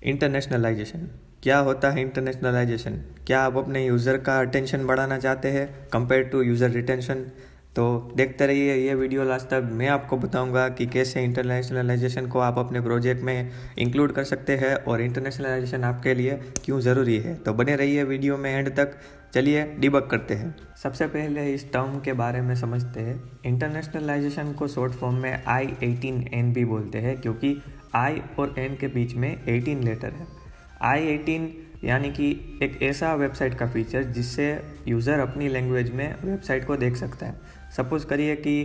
Internationalisation. क्या होता है इंटरनेशनलाइजेशन? क्या आप अपने यूज़र का अटेंशन बढ़ाना चाहते हैं कंपेयर टू यूज़र रिटेंशन? तो देखते रहिए ये वीडियो लास्ट तक। मैं आपको बताऊंगा कि कैसे इंटरनेशनलाइजेशन को आप अपने प्रोजेक्ट में इंक्लूड कर सकते हैं और इंटरनेशनलाइजेशन आपके लिए क्यों ज़रूरी है। तो बने रहिए वीडियो में एंड तक। चलिए डिबग करते हैं। सबसे पहले इस टर्म के बारे में समझते हैं। इंटरनेशनलाइजेशन को शॉर्ट फॉर्म में I18N भी बोलते हैं, क्योंकि आई और एन के बीच में 18 लेटर है। I18 यानी कि एक ऐसा वेबसाइट का फीचर जिससे यूज़र अपनी लैंग्वेज में वेबसाइट को देख सकता है। सपोज़ करिए कि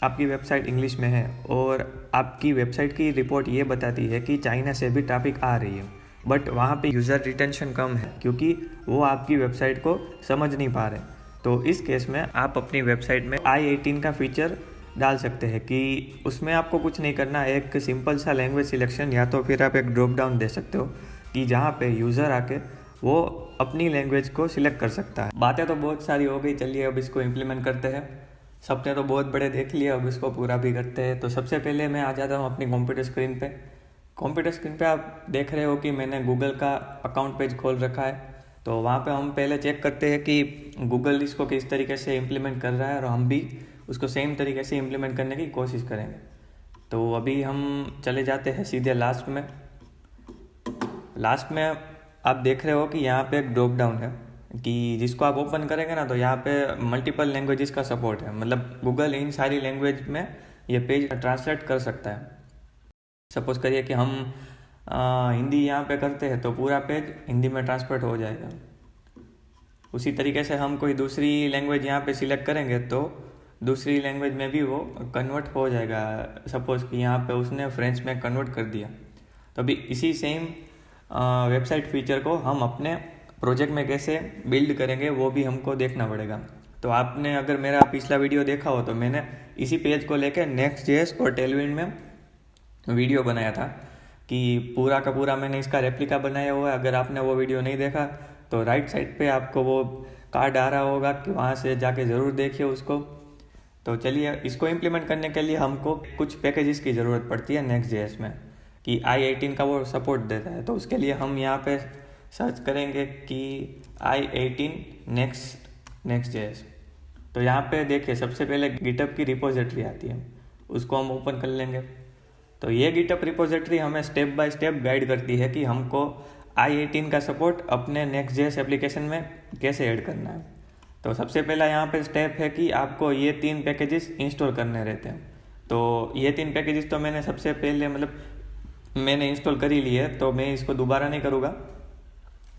आपकी वेबसाइट इंग्लिश में है और आपकी वेबसाइट की रिपोर्ट ये बताती है कि चाइना से भी ट्रैफिक आ रही है, बट वहाँ पे यूज़र रिटेंशन कम है क्योंकि वो आपकी वेबसाइट को समझ नहीं पा रहे। तो इस केस में आप अपनी वेबसाइट में I18 का फीचर डाल सकते हैं कि उसमें आपको कुछ नहीं करना, एक सिंपल सा लैंग्वेज सिलेक्शन या तो फिर आप एक ड्रॉप डाउन दे सकते हो कि जहाँ पे यूज़र आके वो अपनी लैंग्वेज को सिलेक्ट कर सकता है। बातें तो बहुत सारी हो गई, चलिए अब इसको इम्प्लीमेंट करते हैं। सपने तो बहुत बड़े देख लिए, अब इसको पूरा भी करते हैं। तो सबसे पहले मैं आ जाता हूँ अपनी कंप्यूटर स्क्रीन पे। कंप्यूटर स्क्रीन पे आप देख रहे हो कि मैंने गूगल का अकाउंट पेज खोल रखा है। तो वहाँ पे हम पहले चेक करते हैं कि गूगल इसको किस तरीके से इम्प्लीमेंट कर रहा है और हम भी उसको सेम तरीके से इम्प्लीमेंट करने की कोशिश करेंगे। तो अभी हम चले जाते हैं सीधे लास्ट में। लास्ट में आप देख रहे हो कि यहाँ पे एक ड्रॉप डाउन है कि जिसको आप ओपन करेंगे ना, तो यहाँ पे मल्टीपल लैंग्वेजेस का सपोर्ट है। मतलब गूगल इन सारी लैंग्वेज में ये पेज ट्रांसलेट कर सकता है। सपोज करिए कि हम हिंदी यहाँ पे करते हैं तो पूरा पेज हिंदी में ट्रांसलेट हो जाएगा। उसी तरीके से हम कोई दूसरी लैंग्वेज यहाँ पे सिलेक्ट करेंगे तो दूसरी लैंग्वेज में भी वो कन्वर्ट हो जाएगा। सपोज़ कि यहाँ पे उसने फ्रेंच में कन्वर्ट कर दिया। तो अभी इसी सेम वेबसाइट फीचर को हम अपने प्रोजेक्ट में कैसे बिल्ड करेंगे वो भी हमको देखना पड़ेगा। तो आपने अगर मेरा पिछला वीडियो देखा हो तो मैंने इसी पेज को लेकर Next.js और टेलविंड में वीडियो बनाया था कि पूरा का पूरा मैंने इसका रेप्लिका बनाया हुआ है। अगर आपने वो वीडियो नहीं देखा तो राइट साइड पे आपको वो कार्ड आ रहा होगा कि वहाँ से जाके ज़रूर देखिए उसको। तो चलिए इसको इम्प्लीमेंट करने के लिए हमको कुछ पैकेजेस की ज़रूरत पड़ती है Next.js में कि I18 का वो सपोर्ट देता है। तो उसके लिए हम यहाँ पे सर्च करेंगे कि I18 Next.js। तो यहाँ पे देखिए सबसे पहले गिटहब की रिपोजिटरी आती है, उसको हम ओपन कर लेंगे। तो ये गिटहब रिपोजिटरी हमें स्टेप बाय स्टेप गाइड करती है कि हमको I18 का सपोर्ट अपने Next.js एप्लीकेशन में कैसे ऐड करना है। तो सबसे पहला यहाँ पे स्टेप है कि आपको ये 3 पैकेजेस इंस्टॉल करने रहते हैं। तो ये 3 पैकेजेस तो मैंने सबसे पहले मैंने इंस्टॉल कर ही लिए है, तो मैं इसको दोबारा नहीं करूँगा।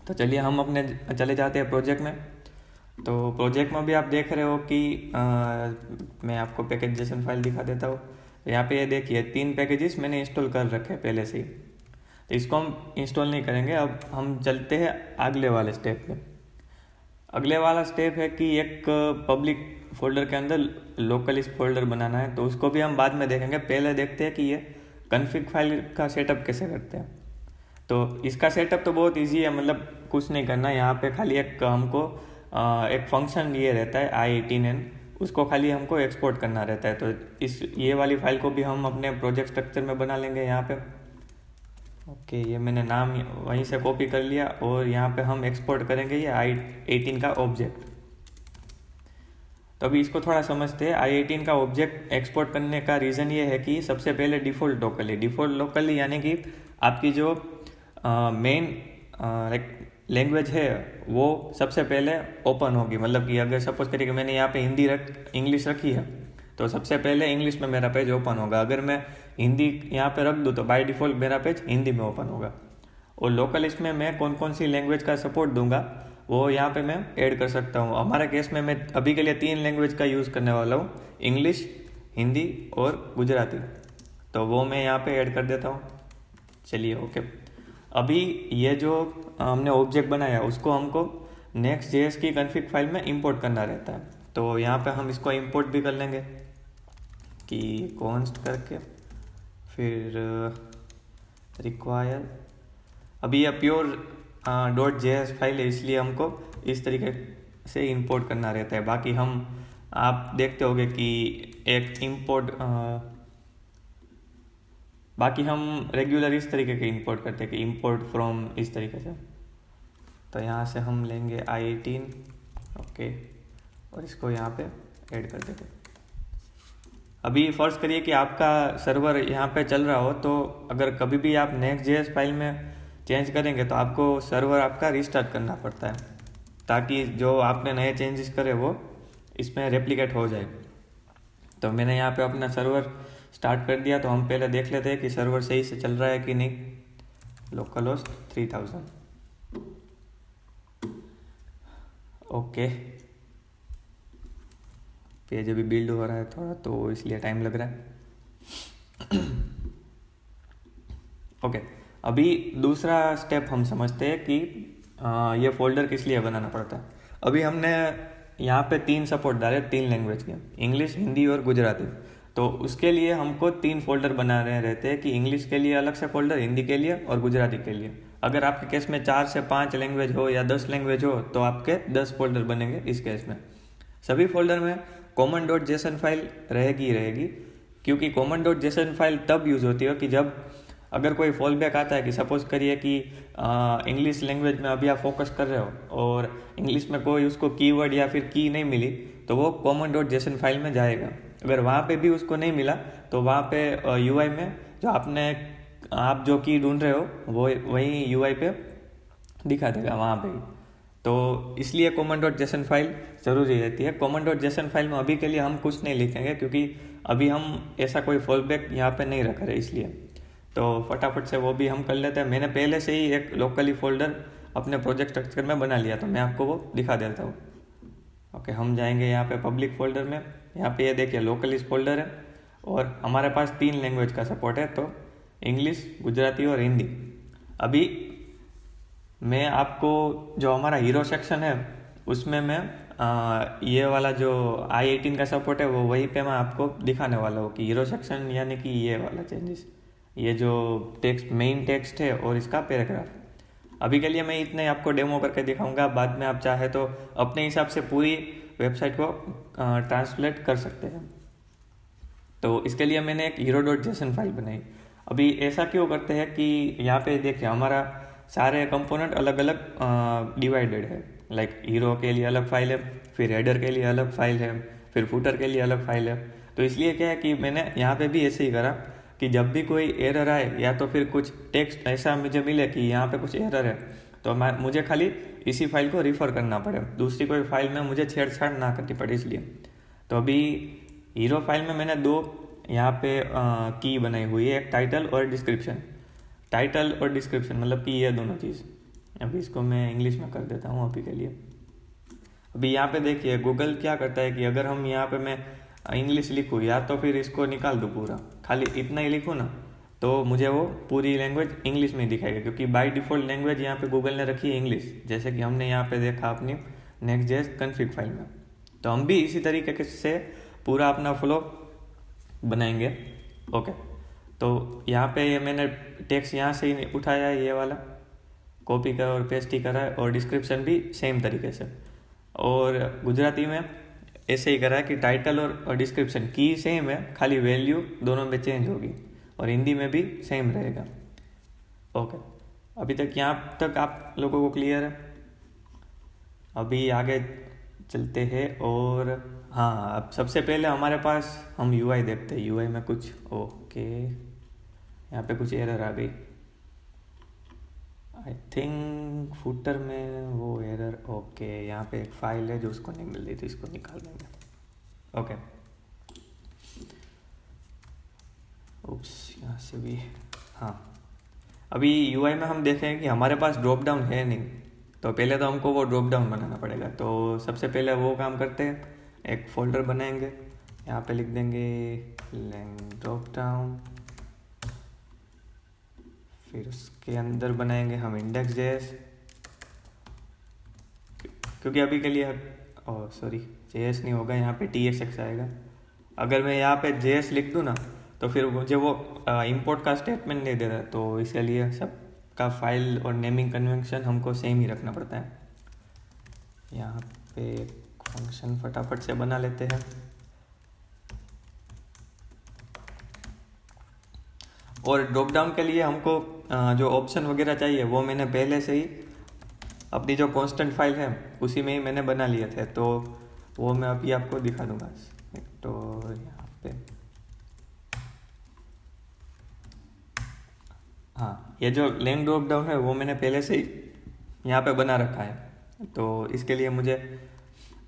तो चलिए हम अपने चले जाते हैं प्रोजेक्ट में। तो प्रोजेक्ट में भी आप देख रहे हो कि मैं आपको पैकेज जेसन फाइल दिखा देता हूँ। तो यहाँ पे ये देखिए 3 पैकेजेस मैंने इंस्टॉल कर रखे हैं पहले से ही। तो इसको हम इंस्टॉल नहीं करेंगे। अब हम चलते हैं अगले वाले स्टेप पे। अगले वाला स्टेप है कि एक पब्लिक फोल्डर के अंदर लोकलिस्ट फोल्डर बनाना है। तो उसको भी हम बाद में देखेंगे, पहले देखते हैं कि ये कॉन्फ़िग फाइल का सेटअप कैसे करते हैं। तो इसका सेटअप तो बहुत इजी है, मतलब कुछ नहीं करना। यहाँ पे खाली एक हमको एक फंक्शन ये रहता है I18N, उसको खाली हमको एक्सपोर्ट करना रहता है। तो ये वाली फाइल को भी हम अपने प्रोजेक्ट स्ट्रक्चर में बना लेंगे यहाँ पे। ओके, ये मैंने नाम वहीं से कॉपी कर लिया और यहाँ पे हम एक्सपोर्ट करेंगे ये I18 का ऑब्जेक्ट। तो अभी इसको थोड़ा समझते हैं। I18 का ऑब्जेक्ट एक्सपोर्ट करने का रीज़न ये है कि सबसे पहले डिफ़ॉल्ट लोकली यानी कि आपकी जो मेन लैंग्वेज है वो सबसे पहले ओपन होगी। मतलब कि अगर सपोज करिए कि मैंने यहाँ पे इंग्लिश रखी है तो सबसे पहले इंग्लिश में मेरा पेज ओपन होगा। अगर मैं हिंदी यहाँ पे रख दूँ तो बाय डिफ़ॉल्ट मेरा पेज हिंदी में ओपन होगा। और लोकल लिस्ट में मैं कौन कौन सी लैंग्वेज का सपोर्ट दूंगा वो यहाँ पे मैं ऐड कर सकता हूँ। हमारे केस में मैं अभी के लिए 3 लैंग्वेज का यूज़ करने वाला हूँ, इंग्लिश, हिंदी और गुजराती। तो वो मैं यहाँ पे ऐड कर देता हूँ। चलिए ओके। अभी ये जो हमने ऑब्जेक्ट बनाया उसको हमको Next.js की कॉन्फ़िग फाइल में इंपोर्ट करना रहता है। तो यहाँ पे हम इसको इंपोर्ट भी कर लेंगे कि कॉन्स्ट करके फिर रिक्वायर। अभी यह प्योर .js फाइल है इसलिए हमको इस तरीके से इंपोर्ट करना रहता है। बाकी आप देखते होंगे कि एक इंपोर्ट बाकी हम रेगुलर इस तरीके के इंपोर्ट करते हैं कि इंपोर्ट फ्रॉम इस तरीके से। तो यहाँ से हम लेंगे i18, ओके, और इसको यहाँ पे ऐड कर देते। अभी फर्ज करिए कि आपका सर्वर यहाँ पे चल रहा हो, तो अगर कभी भी आप Next.js फाइल में चेंज करेंगे तो आपको सर्वर आपका रिस्टार्ट करना पड़ता है, ताकि जो आपने नए चेंजेस करे वो इसमें रेप्लिकेट हो जाए। तो मैंने यहाँ पे अपना सर्वर स्टार्ट कर दिया। तो हम पहले देख लेते हैं कि सर्वर सही से चल रहा है कि नहीं। Local host 3000, okay. पेज अभी बिल्ड हो रहा है थोड़ा, तो इसलिए टाइम लग रहा है। ओके, अभी दूसरा स्टेप हम समझते हैं कि ये फोल्डर किस लिए बनाना पड़ता है। अभी हमने यहाँ पे 3 सपोर्ट डाले, 3 लैंग्वेज के, इंग्लिश, हिंदी और गुजराती। तो उसके लिए हमको 3 फोल्डर बनाने रहते हैं कि इंग्लिश के लिए अलग से फोल्डर, हिंदी के लिए और गुजराती के लिए। अगर आपके केस में 4 से 5 लैंग्वेज हो या 10 लैंग्वेज हो तो आपके 10 फोल्डर बनेंगे इस केस में। सभी फोल्डर में common.json फाइल रहेगी ही रहेगी, क्योंकि common.json फाइल तब यूज़ होती है कि जब अगर कोई फॉल बैक आता है कि सपोज करिए कि इंग्लिश लैंग्वेज में अभी आप फोकस कर रहे हो और इंग्लिश में कोई उसको कीवर्ड या फिर की नहीं मिली, तो वो common.json फाइल में जाएगा। अगर वहाँ पे भी उसको नहीं मिला तो वहाँ पे UI में जो आप जो की ढूंढ रहे हो वो वही UI पे दिखा देगा वहाँ पे। तो इसलिए common.json फाइल ज़रूरी रहती है। common.json फाइल में अभी के लिए हम कुछ नहीं लिखेंगे, क्योंकि अभी हम ऐसा कोई फॉल बैक यहाँ पे नहीं रख रहे, इसलिए। तो फटाफट से वो भी हम कर लेते हैं। मैंने पहले से ही एक लोकली फोल्डर अपने प्रोजेक्ट स्ट्रक्चर में बना लिया, तो मैं आपको वो दिखा देता हूँ। ओके, हम जाएंगे यहाँ पे पब्लिक फोल्डर में। यहाँ पे ये देखिए लोकलिस्ट फोल्डर है और हमारे पास 3 लैंग्वेज का सपोर्ट है, तो इंग्लिश, गुजराती और हिंदी। अभी मैं आपको जो हमारा हीरो सेक्शन है उसमें मैं ये वाला जो i18 का सपोर्ट है वो वहीं पे मैं आपको दिखाने वाला हूँ कि हीरो सेक्शन यानी कि ये वाला चेंजेस, ये जो टेक्स्ट, मेन टेक्स्ट है और इसका पैराग्राफ। अभी के लिए मैं इतने आपको डेमो करके दिखाऊंगा, बाद में आप चाहे तो अपने हिसाब से पूरी वेबसाइट को ट्रांसलेट कर सकते हैं। तो इसके लिए मैंने एक hero.json फाइल बनाई। अभी ऐसा क्यों करते हैं कि यहाँ पे देखिए हमारा सारे कंपोनेंट अलग अलग डिवाइडेड है। लाइक हीरो के लिए अलग फाइल है, फिर हेडर के लिए अलग फाइल है, फिर फुटर के लिए अलग फाइल है। तो इसलिए क्या है कि मैंने यहाँ पे भी ऐसे ही करा कि जब भी कोई एरर आए या तो फिर कुछ टेक्स्ट ऐसा मुझे मिले कि यहाँ पे कुछ एरर है, तो मुझे खाली इसी फाइल को रिफ़र करना पड़े, दूसरी कोई फाइल में मुझे छेड़छाड़ ना करनी पड़े, इसलिए। तो अभी हीरो फाइल में मैंने 2 यहाँ पे की बनाई हुई है, एक टाइटल और डिस्क्रिप्शन। टाइटल और डिस्क्रिप्शन मतलब कि ये दोनों चीज़। अभी इसको मैं इंग्लिश में कर देता हूँ अभी के लिए। अभी यहाँ पे देखिए गूगल क्या करता है कि अगर हम यहाँ पे मैं इंग्लिश लिखूँ या तो फिर इसको निकाल दूँ पूरा, खाली इतना ही लिखूँ ना, तो मुझे वो पूरी लैंग्वेज इंग्लिश में दिखाएगा, क्योंकि बाय डिफ़ॉल्ट लैंग्वेज यहाँ पे गूगल ने रखी है इंग्लिश, जैसे कि हमने यहाँ पे देखा अपनी Next.js config फाइल में। तो हम भी इसी तरीके से पूरा अपना फ्लो बनाएंगे। ओके, तो यहाँ पे ये मैंने टेक्स्ट यहाँ से ही उठाया है, ये वाला कॉपी करा और पेस्ट ही करा है, और डिस्क्रिप्शन भी सेम तरीके से। और गुजराती में ऐसे ही करा है कि टाइटल और डिस्क्रिप्शन की सेम है, खाली वैल्यू दोनों में चेंज होगी, और हिंदी में भी सेम रहेगा। ओके, अभी तक यहाँ तक आप लोगों को क्लियर है? अभी आगे चलते हैं। और हाँ, अब सबसे पहले हमारे पास हम UI देखते हैं। UI में कुछ ओके, यहाँ पे कुछ एरर आ गई आई थिंक फुटर में वो एरर। ओके, यहाँ पे एक फाइल है जो उसको नहीं मिल रही, तो इसको निकाल देंगे। ओके, उप्स, यहाँ से भी। हाँ, अभी UI में हम देखें कि हमारे पास ड्रॉप डाउन है नहीं, तो पहले तो हमको वो ड्रॉप डाउन बनाना पड़ेगा। तो सबसे पहले वो काम करते हैं, एक फोल्डर बनाएंगे, यहाँ पे लिख देंगे लैंग ड्रॉप डाउन, फिर उसके अंदर बनाएंगे हम Index.js, क्योंकि अभी के लिए सॉरी JS नहीं होगा, यहाँ पे TXX आएगा। अगर मैं यहाँ पे JS लिख दूँ ना, तो फिर मुझे वो इंपोर्ट का स्टेटमेंट नहीं दे रहा, तो इसलिए सब का फाइल और नेमिंग कन्वेंशन हमको सेम ही रखना पड़ता है। यहाँ पे फंक्शन फटाफट से बना लेते हैं। और ड्रॉप डाउन के लिए हमको जो ऑप्शन वगैरह चाहिए वो मैंने पहले से ही अपनी जो कांस्टेंट फाइल है उसी में ही मैंने बना लिए थे, तो वो मैं अभी आपको दिखा दूंगा। तो यहाँ पे हाँ, ये जो लेंग ड्रॉप डाउन है वो मैंने पहले से ही यहाँ पे बना रखा है। तो इसके लिए मुझे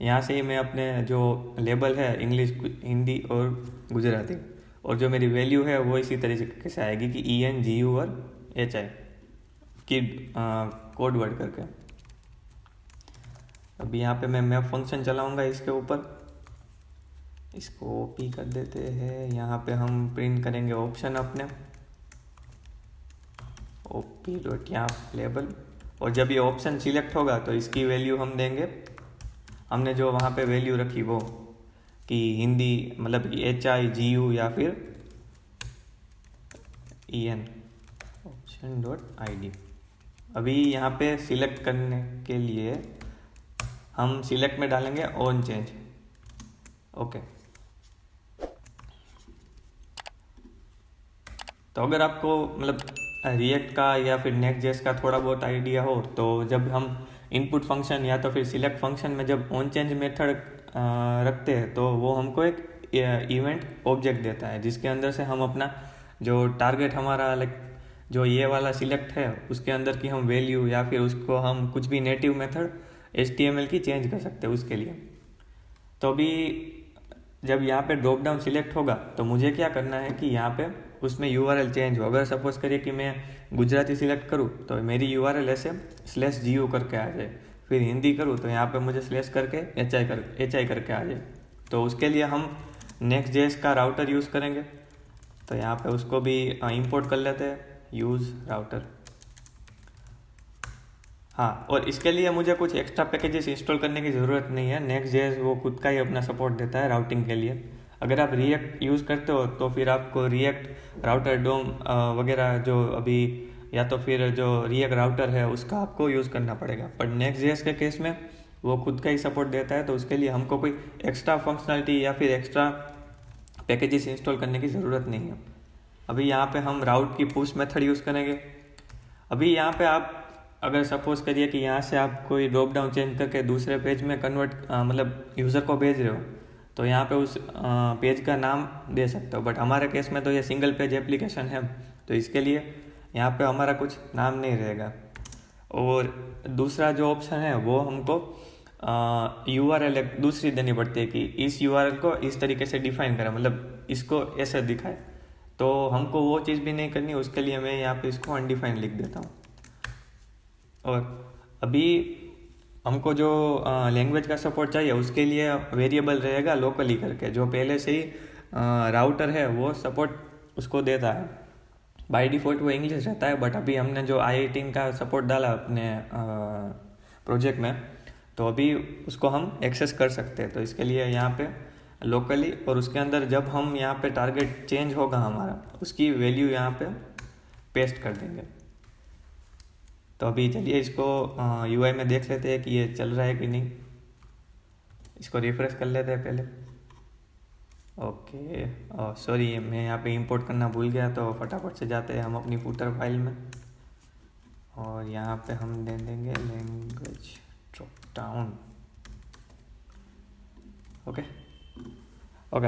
यहाँ से ही मैं अपने जो लेबल है इंग्लिश, हिंदी और गुजराती, और जो मेरी वैल्यू है वो इसी तरीके से आएगी कि ENGU और HI की कोड वर्ड करके। अभी यहाँ पे मैं मैप फंक्शन चलाऊंगा इसके ऊपर, इसको ओपी कर देते हैं। यहाँ पे हम प्रिंट करेंगे ऑप्शन अपने ओपी डॉट यहाँ लेबल, और जब ये ऑप्शन सिलेक्ट होगा तो इसकी वैल्यू हम देंगे, हमने जो वहाँ पे वैल्यू रखी वो कि हिंदी मतलब कि HIGU या फिर EN ऑप्शन डॉट ID। अभी यहाँ पे सिलेक्ट करने के लिए हम सिलेक्ट में डालेंगे ऑन चेंज। ओके, तो अगर आपको मतलब रिएक्ट का या फिर नेक्स्ट.जेएस का थोड़ा बहुत आइडिया हो, तो जब हम इनपुट फंक्शन या तो फिर सिलेक्ट फंक्शन में जब ऑन चेंज मेथड रखते हैं तो वो हमको एक इवेंट ऑब्जेक्ट देता है, जिसके अंदर से हम अपना जो टारगेट हमारा लाइक जो ये वाला सिलेक्ट है उसके अंदर की हम वैल्यू या फिर उसको हम कुछ भी नेटिव मेथड HTML की चेंज कर सकते हैं उसके लिए। तो अभी जब यहाँ पे ड्रॉप डाउन सिलेक्ट होगा तो मुझे क्या करना है कि यहाँ पे उसमें URL चेंज हो। अगर सपोज करिए कि मैं गुजराती सिलेक्ट करूँ तो मेरी URL ऐसे /GU करके आ जाए, फिर हिंदी करूँ तो यहाँ पे मुझे स्लैश करके HI करके आ जाए। तो उसके लिए हम नेक्स्ट.जेएस का राउटर यूज़ करेंगे, तो यहाँ पे उसको भी इंपोर्ट कर लेते हैं, यूज़ राउटर। हाँ, और इसके लिए मुझे कुछ एक्स्ट्रा पैकेजेस इंस्टॉल करने की ज़रूरत नहीं है, नेक्स्ट.जेएस वो खुद का ही अपना सपोर्ट देता है राउटिंग के लिए। अगर आप रिएक्ट यूज़ करते हो तो फिर आपको रिएक्ट राउटर डोम वगैरह जो अभी, या तो फिर जो रिएक्ट राउटर है उसका आपको यूज़ करना पड़ेगा। पर नेक्स्ट.जेएस के केस में वो खुद का ही सपोर्ट देता है, तो उसके लिए हमको कोई एक्स्ट्रा फंक्शनलिटी या फिर एक्स्ट्रा पैकेजेस इंस्टॉल करने की ज़रूरत नहीं है। अभी यहाँ पे हम राउट की पुश मेथड यूज़ करेंगे। अभी यहाँ पे आप अगर सपोज करिए कि यहाँ से आप कोई ड्रॉप डाउन चेंज करके दूसरे पेज में कन्वर्ट मतलब यूज़र को भेज रहे हो, तो यहाँ पे उस पेज का नाम दे सकते हो। बट हमारे केस में तो ये सिंगल पेज एप्लीकेशन है, तो इसके लिए यहाँ पे हमारा कुछ नाम नहीं रहेगा। और दूसरा जो ऑप्शन है वो हमको URL एक दूसरी देनी पड़ती है कि इस URL को इस तरीके से डिफाइन करें, मतलब इसको ऐसे दिखाए। तो हमको वो चीज़ भी नहीं करनी, उसके लिए मैं यहाँ पे इसको अनडिफाइंड लिख देता हूँ। और अभी हमको जो लैंग्वेज का सपोर्ट चाहिए उसके लिए वेरिएबल रहेगा लोकली करके, जो पहले से ही राउटर है वो सपोर्ट उसको देता है। बाय डिफ़ॉल्ट वो इंग्लिश रहता है, बट अभी हमने जो i18 का सपोर्ट डाला अपने प्रोजेक्ट में, तो अभी उसको हम एक्सेस कर सकते हैं। तो इसके लिए यहाँ पे लोकली, और उसके अंदर जब हम यहाँ पे टारगेट चेंज होगा हमारा, उसकी वैल्यू यहाँ पे पेस्ट कर देंगे। तो अभी चलिए इसको UI में देख लेते हैं कि ये चल रहा है कि नहीं। इसको रिफ्रेश कर लेते हैं पहले। ओके, सॉरी मैं यहाँ पे इंपोर्ट करना भूल गया, तो फटाफट से जाते हैं हम अपनी फूटर फाइल में, और यहाँ पे हम दे देंगे लैंग्वेज ड्रॉप डाउन। ओके,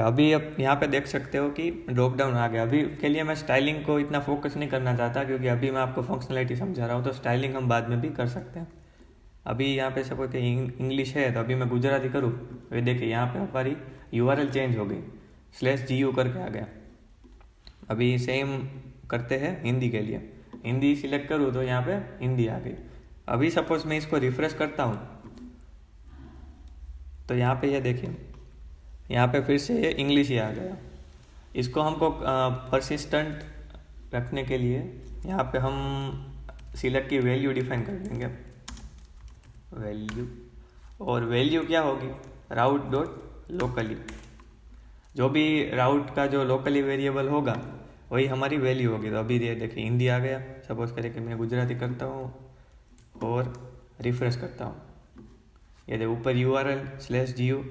अभी आप यहाँ पे देख सकते हो कि ड्रॉप डाउन आ गया। अभी के लिए मैं स्टाइलिंग को इतना फोकस नहीं करना चाहता, क्योंकि अभी मैं आपको फंक्शनलिटी समझा रहा हूँ, तो स्टाइलिंग हम बाद में भी कर सकते हैं। अभी यहाँ पे सपोज इंग्लिश है, तो अभी मैं गुजराती करूँ, वे देखिए यहाँ पे हमारी URL चेंज हो गई, /GU करके आ गया। अभी सेम करते हैं हिंदी के लिए, हिंदी सिलेक्ट करूँ तो यहाँ पे हिंदी आ गई। अभी सपोज मैं इसको रिफ्रेश करता हूँ, तो यहाँ पे ये देखिए यहाँ पे फिर से ये इंग्लिश ही आ गया। इसको हमको परसिस्टेंट रखने के लिए यहाँ पे हम सिलेक्ट की वैल्यू डिफाइन कर देंगे, वैल्यू, और वैल्यू क्या होगी, राउट डॉट लोकली। जो भी राउट का जो लोकली वेरिएबल होगा वही हमारी वैल्यू होगी। तो अभी ये देखिए हिंदी आ गया। सपोज करें कि मैं गुजराती करता हूँ और रिफ्रेश करता हूँ, ये देखो ऊपर URL /GU।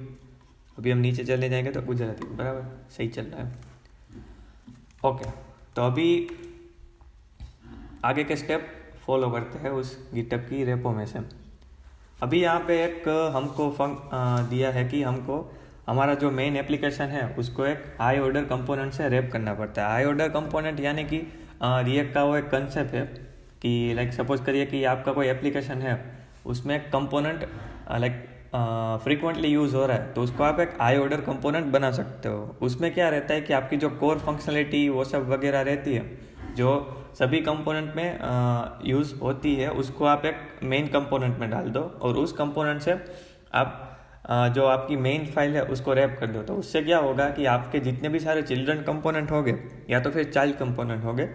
अभी हम नीचे चले जाएंगे तो गुजराती, बराबर सही चल रहा है। ओके, तो अभी आगे के स्टेप फॉलो करते हैं उस गिटहब की रेपो में से। अभी यहाँ पे एक हमको दिया है कि हमको हमारा जो मेन एप्लीकेशन है उसको एक हाई ऑर्डर कंपोनेंट से रैप करना पड़ता है। हाई ऑर्डर कंपोनेंट यानी कि रिएक्ट का वो एक कंसेप्ट है कि लाइक सपोज करिए कि आपका कोई एप्लीकेशन है, उसमें एक कंपोनेंट लाइक फ्रीक्वेंटली यूज़ हो रहा है, तो उसको आप एक हाई ऑर्डर कंपोनेंट बना सकते हो। उसमें क्या रहता है कि आपकी जो कोर फंक्शनलिटी वो सब वगैरह रहती है, जो सभी कंपोनेंट में यूज़ होती है, उसको आप एक मेन कंपोनेंट में डाल दो और उस कंपोनेंट से आप जो आपकी मेन फाइल है उसको रैप कर दो। तो उससे क्या होगा कि आपके जितने भी सारे चिल्ड्रन कंपोनेंट होंगे या तो फिर चाइल्ड कंपोनेंट होंगे,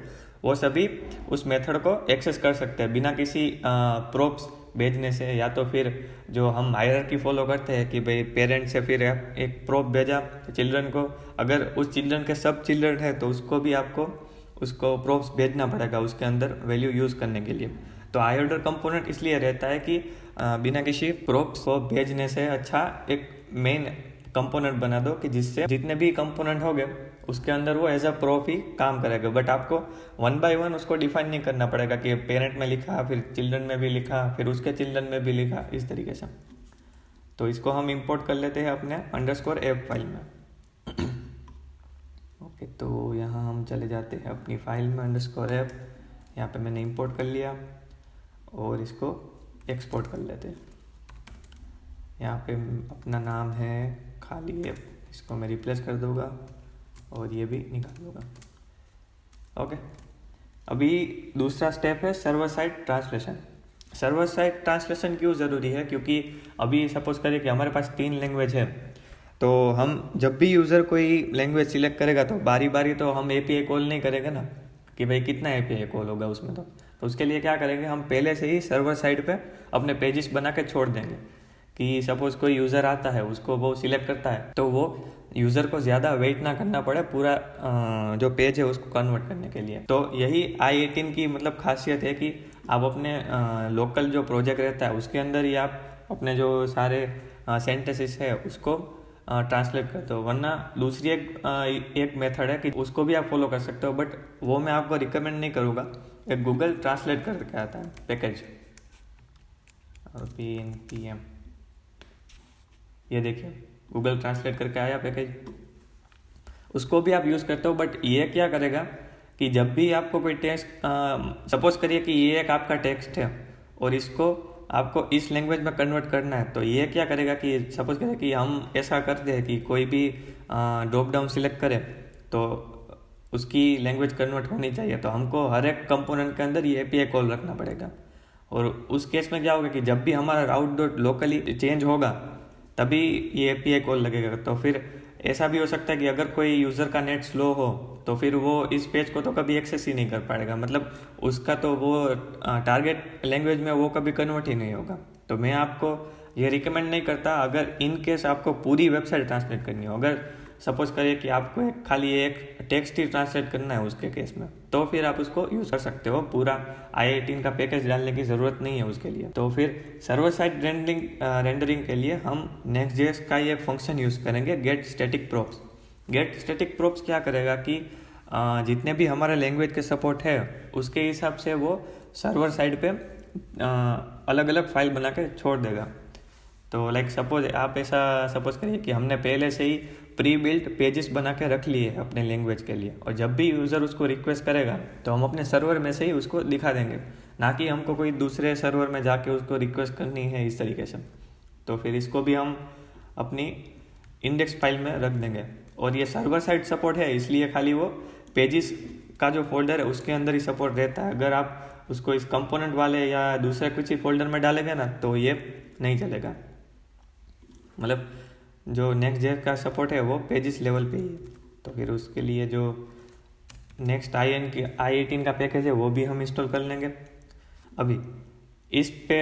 वो सभी उस मेथड को एक्सेस कर सकते हैं बिना किसी प्रोप्स भेजने से, या तो फिर जो हम हायरार्की फॉलो करते हैं कि भाई पेरेंट से फिर एक प्रोप भेजा चिल्ड्रन को, अगर उस चिल्ड्रन के सब चिल्ड्रन है तो उसको भी आपको उसको प्रोप्स भेजना पड़ेगा उसके अंदर वैल्यू यूज़ करने के लिए। तो हाई ऑर्डर कंपोनेंट इसलिए रहता है कि बिना किसी प्रोप्स को भेजने से अच्छा एक मेन कंपोनेंट बना दो कि जिससे जितने भी कंपोनेंट हो गए उसके अंदर वो एज अ प्रोप ही काम करेगा। बट आपको वन बाय वन उसको डिफाइन नहीं करना पड़ेगा कि पेरेंट में लिखा, फिर चिल्ड्रन में भी लिखा, फिर उसके चिल्ड्रन में भी लिखा, इस तरीके से। तो इसको हम इंपोर्ट कर लेते हैं अपने _app फाइल में। ओके, तो यहाँ हम चले जाते हैं अपनी फाइल में _app। यहाँ पे मैंने इंपोर्ट कर लिया और इसको एक्सपोर्ट कर लेते हैं। यहाँ पे अपना नाम है खाली ऐप, इसको मैं रिप्लेस कर दूँगा और ये भी निकाल दूँगा। ओके, अभी दूसरा स्टेप है server side translation. Server side translation क्यों ज़रूरी है? क्योंकि अभी सपोज करें कि हमारे पास 3 लैंग्वेज है, तो हम जब भी यूज़र कोई लैंग्वेज सिलेक्ट करेगा तो बारी बारी तो हम एपीआई कॉल नहीं करेंगे ना कि भाई कितना एपीआई कॉल होगा उसमें। तो उसके लिए क्या करेंगे, हम पहले से ही सर्वर साइड पे अपने पेजेस बना के छोड़ देंगे कि सपोज़ कोई यूज़र आता है, उसको वो सिलेक्ट करता है, तो वो यूज़र को ज़्यादा वेट ना करना पड़े पूरा जो पेज है उसको कन्वर्ट करने के लिए। तो यही i18 की मतलब खासियत है कि आप अपने लोकल जो प्रोजेक्ट रहता है उसके अंदर ही आप अपने जो सारे सेंटेंसेस है उसको ट्रांसलेट करते हो। वरना दूसरी एक मेथड है कि उसको भी आप फॉलो कर सकते हो, बट वो मैं आपको रिकमेंड नहीं करूँगा। एक गूगल ट्रांसलेट करके आता है पैकेज PNPM, ये देखिए गूगल ट्रांसलेट करके आया पैकेज, उसको भी आप यूज़ करते हो। बट ये क्या करेगा कि जब भी आपको कोई टेक्स्ट सपोज करिए कि ये एक आपका टेक्स्ट है और इसको आपको इस लैंग्वेज में कन्वर्ट करना है, तो ये क्या करेगा कि सपोज करें कि हम ऐसा करते हैं कि कोई भी ड्रॉप डाउन सिलेक्ट करें तो उसकी लैंग्वेज कन्वर्ट होनी चाहिए, तो हमको हर एक कंपोनेंट के अंदर ये एपीआई कॉल रखना पड़ेगा। और उस केस में क्या होगा कि जब भी हमारा राउट डॉट लोकली चेंज होगा तभी ये एपीआई कॉल लगेगा। तो फिर ऐसा भी हो सकता है कि अगर कोई यूज़र का नेट स्लो हो तो फिर वो इस पेज को तो कभी एक्सेस ही नहीं कर पाएगा, मतलब उसका तो वो टारगेट लैंग्वेज में वो कभी कन्वर्ट ही नहीं होगा। तो मैं आपको ये रिकमेंड नहीं करता। अगर इन केस आपको पूरी वेबसाइट ट्रांसलेट करनी हो, अगर सपोज करिए कि आपको खाली एक टेक्स्ट ही ट्रांसलेट करना है उसके केस में, तो फिर आप उसको यूज़ कर सकते हो। पूरा i18 का पैकेज डालने की ज़रूरत नहीं है उसके लिए। तो फिर सर्वर साइड रेंडरिंग के लिए हम Next.js का ये फंक्शन यूज़ करेंगे get static props. Get static props क्या करेगा कि जितने भी हमारे लैंग्वेज के सपोर्ट है उसके हिसाब से वो सर्वर साइड पे अलग अलग फाइल बना के छोड़ देगा। तो लाइक सपोज आप ऐसा सपोज करिए कि हमने पहले से ही प्री बिल्ट पेजेस बना के रख लिए अपने लैंग्वेज के लिए, और जब भी यूज़र उसको रिक्वेस्ट करेगा तो हम अपने सर्वर में से ही उसको दिखा देंगे, ना कि हमको कोई दूसरे सर्वर में जाके उसको रिक्वेस्ट करनी है इस तरीके से। तो फिर इसको भी हम अपनी इंडेक्स फाइल में रख देंगे। और ये सर्वर साइड सपोर्ट है इसलिए खाली वो पेजेस का जो फोल्डर है उसके अंदर ही सपोर्ट रहता है। अगर आप उसको इस कंपोनेंट वाले या दूसरे कुछ ही फोल्डर में डालेंगे ना तो ये नहीं चलेगा। मतलब जो Next.js का सपोर्ट है वो पेजेस लेवल पे ही है। तो फिर उसके लिए जो नेक्स्ट i18 का पैकेज है वो भी हम इंस्टॉल कर लेंगे। अभी इस पे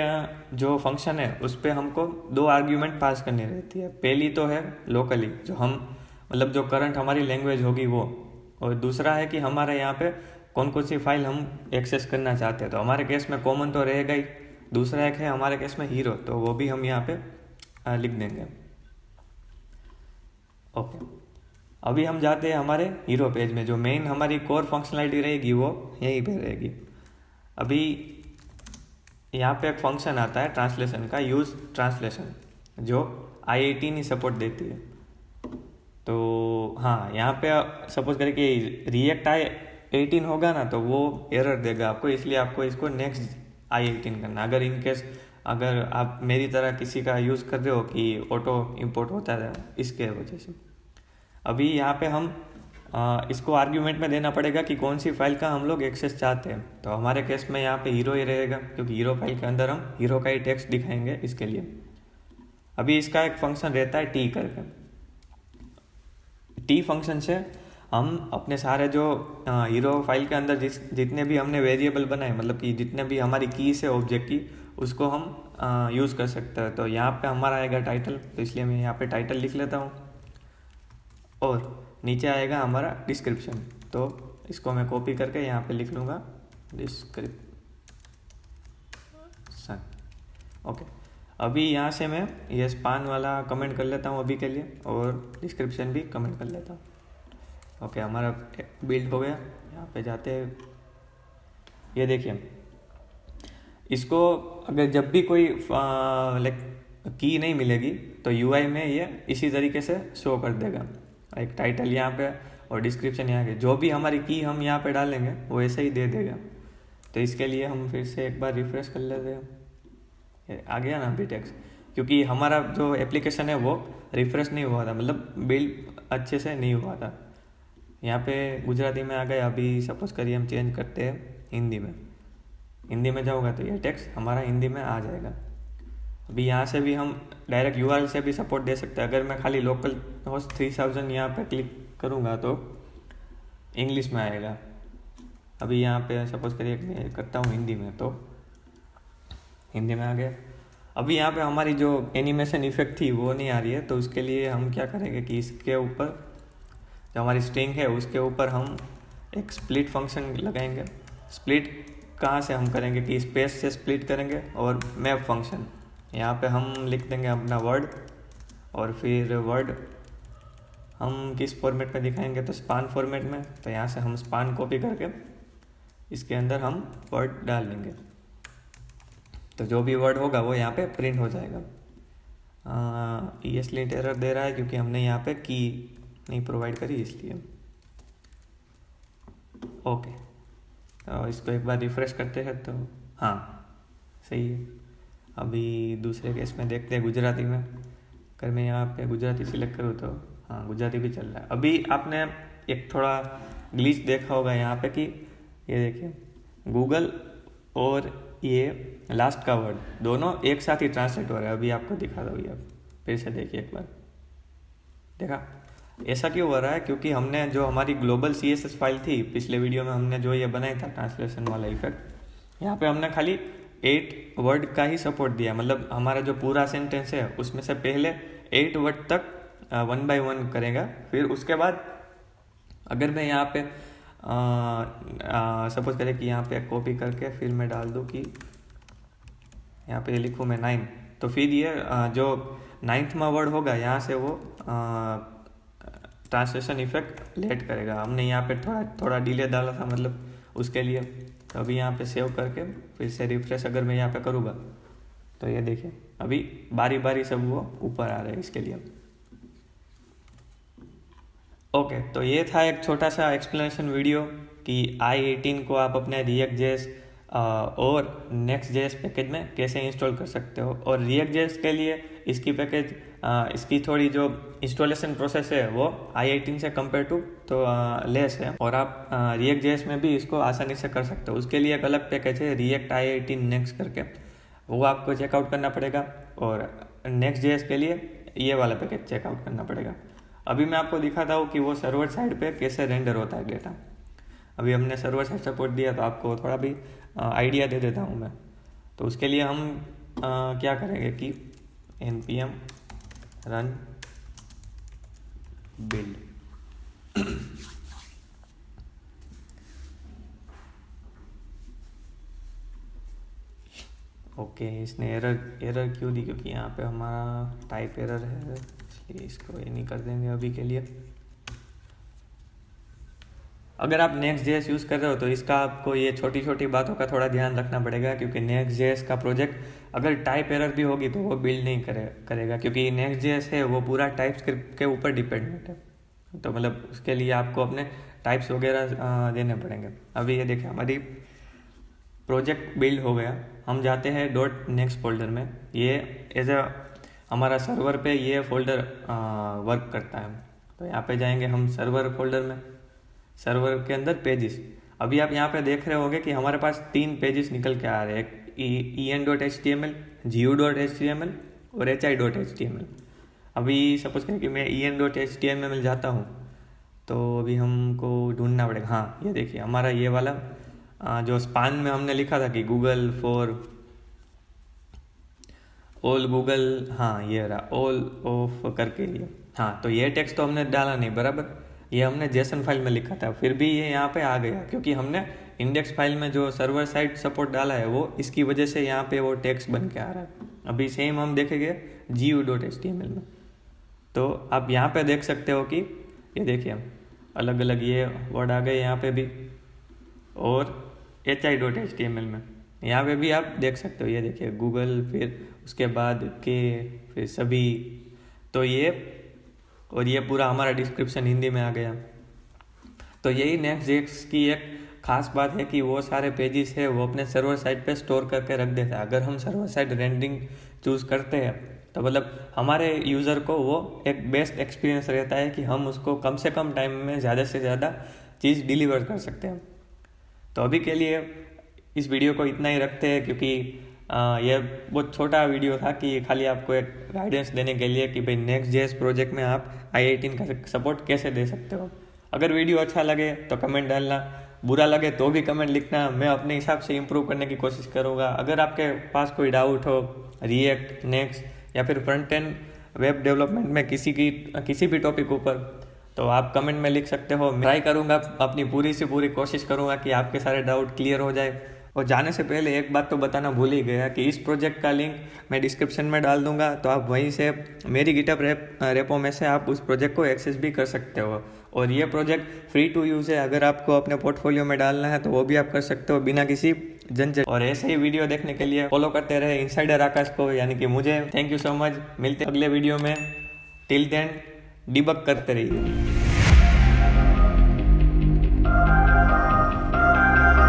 जो फंक्शन है उस पे हमको 2 आर्ग्यूमेंट पास करनी रहती है। पहली तो है लोकली, जो हम मतलब जो करंट हमारी लैंग्वेज होगी वो, और दूसरा है कि हमारे यहाँ पे कौन कौन सी फाइल हम एक्सेस करना चाहते हैं। तो हमारे केस में कॉमन तो रहेगा ही, दूसरा एक है हमारे केस में हीरो, तो वो भी हम यहाँ पे लिख देंगे। ओके, अभी हम जाते हैं हमारे हीरो पेज में। जो मेन हमारी कोर फंक्शनलिटी रहेगी वो यहीं पे रहेगी। अभी यहाँ पे एक फंक्शन आता है ट्रांसलेशन का, यूज़ ट्रांसलेशन, जो i18 ही सपोर्ट देती है। तो हाँ, यहाँ पे सपोज करें कि रिएक्ट i18 होगा ना, तो वो एरर देगा आपको, इसलिए आपको इसको नेक्स्ट i18 करना। अगर इन केस अगर आप मेरी तरह किसी का यूज़ कर रहे हो कि ऑटो इंपोर्ट होता है इसके वजह से। अभी यहाँ पे हम इसको आर्ग्यूमेंट में देना पड़ेगा कि कौन सी फाइल का हम लोग एक्सेस चाहते हैं। तो हमारे केस में यहाँ पे हीरो ही रहेगा, क्योंकि हीरो फाइल के अंदर हम हीरो का ही टेक्स्ट दिखाएंगे इसके लिए। अभी इसका एक फंक्शन रहता है टी करके। टी फंक्शन से हम अपने सारे जो हीरो फाइल के अंदर जितने भी हमने वेरिएबल बनाए, मतलब कि जितने भी हमारी की से ऑब्जेक्ट की, उसको हम यूज़ कर सकते हैं। तो यहाँ पे हमारा आएगा टाइटल, तो इसलिए मैं यहाँ पे टाइटल लिख लेता हूँ, और नीचे आएगा हमारा डिस्क्रिप्शन। तो इसको मैं कॉपी करके यहाँ पे लिख लूँगा डिस्क्रिप्शन। ओके, अभी यहाँ से मैं ये स्पान वाला कमेंट कर लेता हूँ अभी के लिए, और डिस्क्रिप्शन भी कमेंट कर लेता हूँ। ओके, हमारा बिल्ड हो गया। यहाँ पे जाते हैं, ये देखिए, इसको अगर जब भी कोई लाइक की नहीं मिलेगी तो यूआई में ये इसी तरीके से शो कर देगा। एक टाइटल यहाँ पे और डिस्क्रिप्शन यहाँ के, जो भी हमारी की हम यहाँ पे डालेंगे वो ऐसे ही दे देगा। तो इसके लिए हम फिर से एक बार रिफ्रेश कर लेते हैं, आ गया ना अभी टेक्स्ट, क्योंकि हमारा जो एप्लीकेशन है वो रिफ्रेश नहीं हुआ था, मतलब बिल्ड अच्छे से नहीं हुआ था। यहाँ पे गुजराती में आ गया। अभी सपोज करिए हम चेंज करते हैं हिंदी में जाऊँगा तो ये टेक्स्ट हमारा हिंदी में आ जाएगा। अभी यहाँ से भी हम डायरेक्ट यूआरएल से भी सपोर्ट दे सकते हैं। अगर मैं खाली लोकल होस्ट 3000 यहाँ पे क्लिक करूँगा तो इंग्लिश में आएगा। अभी यहाँ पे सपोज करिए मैं करता हूँ हिंदी में, तो हिंदी में आ गया। अभी यहाँ पे हमारी जो एनिमेशन इफेक्ट थी वो नहीं आ रही है, तो उसके लिए हम क्या करेंगे कि इसके ऊपर जो हमारी स्ट्रिंग है उसके ऊपर हम एक स्प्लिट फंक्शन लगाएंगे। स्प्लिट कहाँ से हम करेंगे कि स्पेस से स्प्लिट करेंगे, और मैप फंक्शन यहाँ पे हम लिख देंगे अपना वर्ड, और फिर वर्ड हम किस फॉर्मेट में दिखाएंगे, तो स्पान फॉर्मेट में। तो यहाँ से हम स्पान कॉपी करके इसके अंदर हम वर्ड डाल देंगे, तो जो भी वर्ड होगा वो यहाँ पे प्रिंट हो जाएगा। ESLint एरर दे रहा है क्योंकि हमने यहाँ पे की नहीं प्रोवाइड करी, इसलिए। ओके, तो इसको एक बार रिफ्रेश करते हैं, तो हाँ सही है। अभी दूसरे केस में देखते हैं गुजराती में। अगर मैं यहाँ पे गुजराती सिलेक्ट करूँ तो हाँ, गुजराती भी चल रहा है। अभी आपने एक थोड़ा ग्लिच देखा होगा यहाँ पे कि ये देखिए, गूगल और ये लास्ट का वर्ड दोनों एक साथ ही ट्रांसलेट हो रहा है। अभी आपको दिखा दो, ये फिर से देखिए एक बार, देखा ऐसा क्यों हो रहा है? क्योंकि हमने जो हमारी ग्लोबल CSS फाइल थी, पिछले वीडियो में हमने जो ये बनाया था ट्रांसलेशन वाला इफेक्ट, यहाँ पे हमने खाली 8 वर्ड का ही सपोर्ट दिया। मतलब हमारा जो पूरा सेंटेंस है उसमें से पहले 8 वर्ड तक 1 by 1 करेगा। फिर उसके बाद अगर मैं यहाँ पे सपोज करें कि यहाँ पे कॉपी करके फिर मैं डाल दूँ कि यहाँ पे लिखूँ मैं 9, तो फिर ये जो 9वां वर्ड होगा यहाँ से वो ट्रांसलेशन इफेक्ट लेट करेगा। हमने यहाँ पे थोड़ा डिले डाला था, मतलब उसके लिए। तो अभी यहाँ पे सेव करके फिर से रिफ्रेश अगर मैं यहाँ पे करूँगा तो ये देखिए अभी बारी बारी सब वो ऊपर आ रहे हैं इसके लिए। ओके, तो ये था एक छोटा सा एक्सप्लेनेशन वीडियो कि i18 को आप अपने React.js और Next.js पैकेज में कैसे इंस्टॉल कर सकते हो। और React.js के लिए इसकी पैकेज इसकी थोड़ी जो इंस्टॉलेशन प्रोसेस है वो i18 से कंपेयर टू तो लेस है, और आप React.js में भी इसको आसानी से कर सकते हो। उसके लिए एक अलग पैकेज है React i18 Next करके, वो आपको चेकआउट करना पड़ेगा, और Next.js के लिए ये वाला पैकेज चेकआउट करना पड़ेगा। अभी मैं आपको दिखाता हूँ कि वो सर्वर साइड पे कैसे रेंडर होता है डेटा। अभी हमने सर्वर साइड सपोर्ट दिया तो आपको थोड़ा भी आइडिया दे देता हूँ मैं। तो उसके लिए हम क्या करेंगे कि npm run build ओके, इसने एरर क्यों दी? क्योंकि यहाँ पे हमारा टाइप एरर है, इसलिए इसको ये नहीं कर देंगे अभी के लिए। अगर आप Next.js यूज़ कर रहे हो तो इसका आपको ये छोटी छोटी बातों का थोड़ा ध्यान रखना पड़ेगा, क्योंकि Next.js का प्रोजेक्ट अगर टाइप एरर भी होगी तो वो बिल्ड नहीं करेगा, क्योंकि Next.js है वो पूरा टाइपस्क्रिप्ट के ऊपर डिपेंडेंट है। तो मतलब उसके लिए आपको अपने टाइप्स वगैरह देने पड़ेंगे। अभी ये देखिए हमारी प्रोजेक्ट बिल्ड हो गया। हम जाते हैं .next फोल्डर में। ये एज अ हमारा सर्वर पे ये फोल्डर वर्क करता है। तो यहाँ पे जाएंगे हम सर्वर फोल्डर में, सर्वर के अंदर पेजेस। अभी आप यहाँ पे देख रहे होंगे कि हमारे पास 3 पेजेस निकल के आ रहे हैं, एक en.html, gu.html और hi.html। अभी सपोज करें कि मैं en.html में जाता हूँ, तो अभी हमको ढूंढना पड़ेगा। हाँ ये देखिए हमारा ये वाला जो स्पान में हमने लिखा था कि गूगल फॉर ऑल गूगल, हाँ ये रहा ऑल ऑफ करके ये। हाँ तो ये टेक्स्ट तो हमने डाला नहीं बराबर, ये हमने जेसन फाइल में लिखा था, फिर भी ये यहाँ पे आ गया क्योंकि हमने इंडेक्स फाइल में जो सर्वर साइड सपोर्ट डाला है वो इसकी वजह से यहाँ पे वो टेक्स्ट बन के आ रहा है। अभी सेम हम देखेंगे gu.html में, तो आप यहाँ पे देख सकते हो कि ये देखिए अलग अलग ये वर्ड आ गए यहाँ पे भी, और hi.html में यहाँ पे भी आप देख सकते हो। ये देखिए गूगल, फिर उसके बाद के, फिर सभी, तो ये और ये पूरा हमारा डिस्क्रिप्शन हिंदी में आ गया। तो यही Next.js की एक खास बात है कि वो सारे पेजेस है वो अपने सर्वर साइड पे स्टोर करके रख देता है। अगर हम सर्वर साइड रेंडरिंग चूज़ करते हैं तो मतलब हमारे यूज़र को वो एक बेस्ट एक्सपीरियंस रहता है कि हम उसको कम से कम टाइम में ज़्यादा से ज़्यादा चीज़ डिलीवर कर सकते हैं। तो अभी के लिए इस वीडियो को इतना ही रखते हैं, क्योंकि यह बहुत छोटा वीडियो था कि खाली आपको एक गाइडेंस देने के लिए कि भाई Next.js प्रोजेक्ट में आप i18 का सपोर्ट कैसे दे सकते हो। अगर वीडियो अच्छा लगे तो कमेंट डालना, बुरा लगे तो भी कमेंट लिखना, मैं अपने हिसाब से इम्प्रूव करने की कोशिश करूँगा। अगर आपके पास कोई डाउट हो रिएक्ट, नेक्स्ट या फिर फ्रंट एंड वेब डेवलपमेंट में किसी भी टॉपिक ऊपर, तो आप कमेंट में लिख सकते हो। मैं ट्राई करूँगा, अपनी पूरी से पूरी कोशिश करूँगा कि आपके सारे डाउट क्लियर हो जाए। और जाने से पहले एक बात तो बताना भूल ही गया कि इस प्रोजेक्ट का लिंक मैं डिस्क्रिप्शन में डाल दूंगा, तो आप वहीं से मेरी गिटहब रेपो में से आप उस प्रोजेक्ट को एक्सेस भी कर सकते हो। और ये प्रोजेक्ट फ्री टू यूज़ है, अगर आपको अपने पोर्टफोलियो में डालना है तो वो भी आप कर सकते हो बिना किसी झंझट। और ऐसे ही वीडियो देखने के लिए फॉलो करते रहे इनसाइडर आकाश को, यानी कि मुझे। थैंक यू सो मच, मिलते हैं अगले वीडियो में। टिल देन डिबग करते रहिए।